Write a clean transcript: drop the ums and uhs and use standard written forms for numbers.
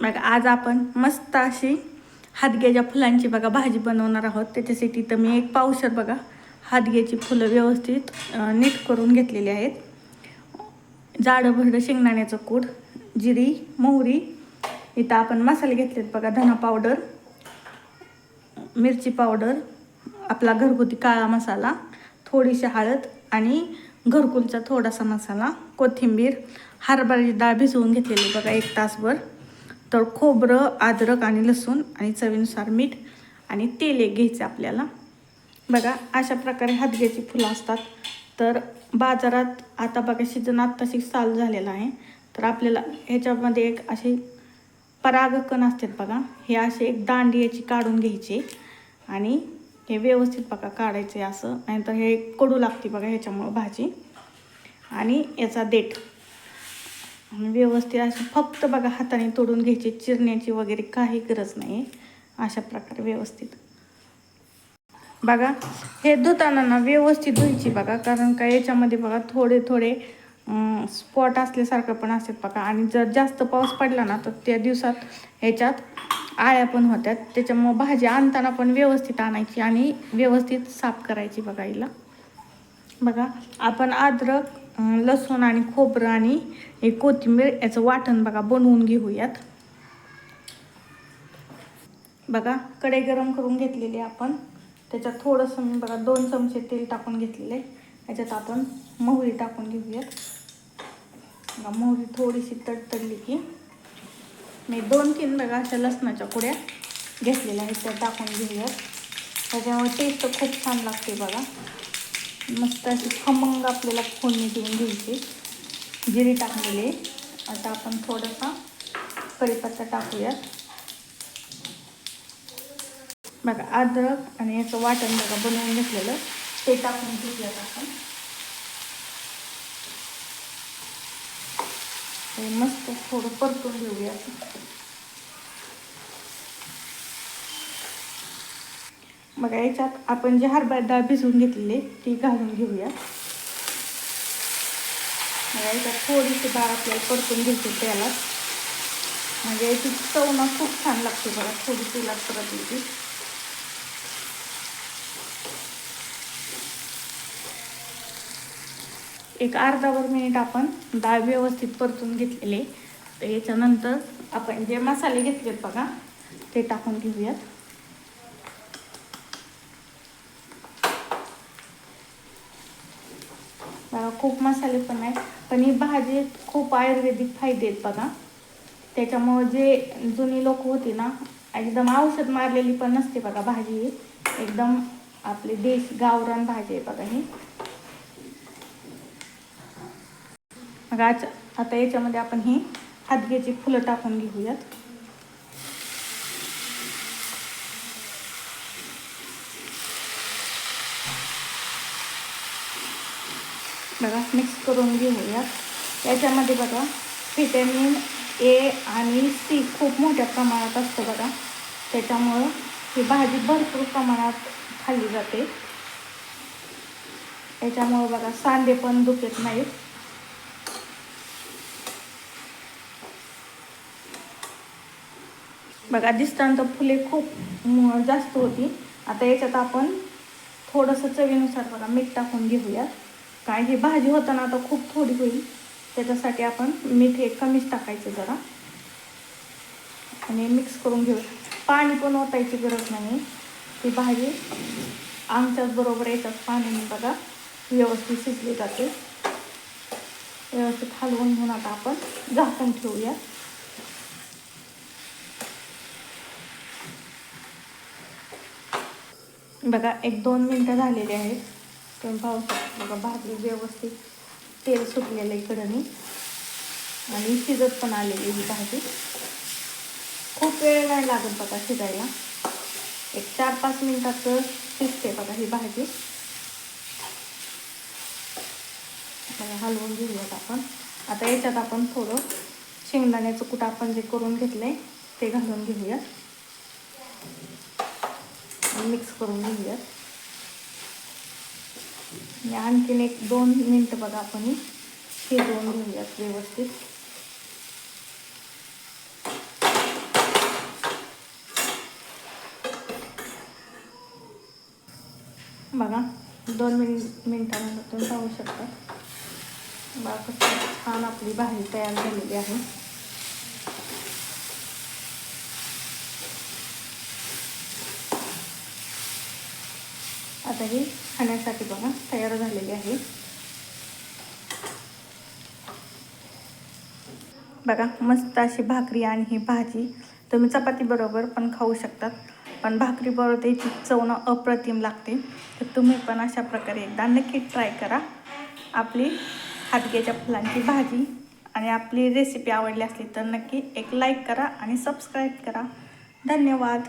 बघा आज आपण मस्त अशी हादग्याच्या फुलांची बघा भाजी बनवणार आहोत. त्याच्यासाठी तर मी एक पावशर बघा हादग्याची फुलं व्यवस्थित नीट करून घेतलेली आहेत. जाडं भरडं शेंगदाण्याचं कूट, जिरी, मोहरी, इथं आपण मसाले घेतलेत बघा, धना पावडर, मिरची पावडर, आपला घरगुती काळा मसाला, थोडीशी हळद आणि घरकुलचा थोडासा मसाला, कोथिंबीर, हरभऱ्याची डाळ भिजवून घेतलेली बघा 1 तासभर, तर खोबरं, अद्रक आणि लसूण आणि चवीनुसार मीठ आणि तेल एक घ्यायचं आपल्याला. बघा अशा प्रकारे हादग्याची फुलं असतात. तर बाजारात आता बघा सीजन आत्ताशी चालू झालेला आहे. तर आपल्याला ह्याच्यामध्ये एक असे परागकण असतात बघा, हे असे एक दांडी याची काढून घ्यायचे आणि हे व्यवस्थित बघा काढायचे असं, नाहीतर हे कडू लागते बघा ह्याच्यामुळं भाजी. आणि याचा देठ व्यवस्थित असे फक्त बघा हाताने तोडून घ्यायचे, चिरण्याची वगैरे काही गरज नाही. अशा प्रकारे व्यवस्थित बघा हे धुताना ना व्यवस्थित धुवायची बघा, कारण का याच्यामध्ये बघा थोडे थोडे स्पॉट असल्यासारखं पण असतात बघा. आणि जर जास्त पाऊस पडला ना तर त्या दिवसात ह्याच्यात आळ्या पण होत्यात. त्याच्यामुळं भाजी आणताना पण व्यवस्थित आणायची आणि व्यवस्थित साफ करायची बघा हिला. बघा आपण अद्रक, लसूण आणि खोबरं आणि हे कोथिंबीर याचं वाटण बघा बनवून घेऊयात. बघा कढई गरम करून घेतलेली आपण, त्याच्यात थोडंसं मी बघा 2 चमचे तेल टाकून घेतलेले. याच्यात आपण मोहरी टाकून घेऊयात. बघा मोहरी थोडीशी तडतडली की मी 2-3 बघा अशा लसणाच्या कुड्या घेतलेल्या आहेत त्या टाकून घेऊयात. त्याच्यामुळे टेस्ट खूप छान लागते बघा. मस्त अशी खमंग आपल्याला फोडणी देऊन घ्यायची. जिरी टाकलेली. आता आपण थोडासा कढीपत्ता टाकूयात. बघा अद्रक आणि याचं वाटण बघा बनवून घेतलेलं ते टाकून घेऊयात आपण. हे मस्त थोडं परतून घेऊयात. बघा याच्यात आपण जे हरभरा डाळ भिजवून घेतलेली ती घालून घेऊया. बघा याच्यात थोडीशी डाळ आपल्याला परतून घ्यायची त्याला, म्हणजे याची चव ना खूप छान लागते बघा. थोडी तेलात परतली. एक अर्धाभर मिनिट आपण डाळ व्यवस्थित परतून घेतलेले. तर याच्यानंतर आपण जे मसाले घेतलेत बघा ते टाकून घेऊयात. बघा खूप मसाले पण आहेत, पण ही भाजी खूप आयुर्वेदिक फायदे आहेत बघा. त्याच्यामुळं जे जुनी लोक होती ना, एकदम औषध मारलेली पण नसते बघा भाजी. एकदम आपली देशी गावरान भाजी आहे बघा ही. मग आता याच्यामध्ये आपण ही हादग्याची फुलं टाकून घेऊयात. बघा मिक्स करून घेऊयात. याच्यामध्ये बघा व्हिटॅमिन ए आणि सी खूप मोठ्या प्रमाणात असतं बघा. त्याच्यामुळं ही भाजी भरपूर प्रमाणात खाल्ली जाते. याच्यामुळं बघा सांधे पण दुखत नाहीत. बघा दिसताना तर फुले खूप जास्त होती. आता याच्यात आपण थोडंसं चवीनुसार बघा मीठ टाकून घेऊयात. काय ही भाजी होताना आता खूप थोडी होईल, त्याच्यासाठी आपण मीठ हे कमीच टाकायचं जरा आणि मिक्स करून घेऊ. पाणी पण ओतायची गरज नाही. ती भाजी आमच्याच बरोबर याच्यात पाण्याने बघा व्यवस्थित शिजली जाते. व्यवस्थित हलवून घेऊन आता आपण झाकून ठेवूया. बघा 1-2 मिनटं झालेली आहेत. तुम्ही पाहू शकता बघा भाजी व्यवस्थित तेल सुटलेलं इकडं आणि शिजत पण आलेली ही भाजी. खूप वेळ नाही लागत बघा शिजायला. एक 4-5 मिनिटात शिजते बघा ही भाजी. बघा हलवून घेऊयात आपण. आता याच्यात आपण थोडं शेंगदाण्याचं कूट आपण जे करून घेतलंय ते घालून घेऊयात. मिक्स करून घेऊयात. आणि आणखीन 1-2 मिनटं बघा आपण शिजवून घेऊयात व्यवस्थित. बघा 2 मिनिटांनंतर तुम्ही पाहू शकता बघा कसं छान आपली भाजी तयार झालेली आहे. आता ही खाण्यासाठी बघा तयार झालेली आहे. बघा मस्त अशी भाकरी आणि ही भाजी तुम्ही चपाती बरोबर पण खाऊ शकतात, पण भाकरी बरोबर त्याची चव अप्रतिम लागते. तर तुम्ही पण अशा प्रकारे एकदा नक्की ट्राय करा. आपली हादग्याच्या फुलांची भाजी आणि आपली रेसिपी आवडली असली तर नक्की एक लाईक करा आणि सबस्क्राईब करा. धन्यवाद.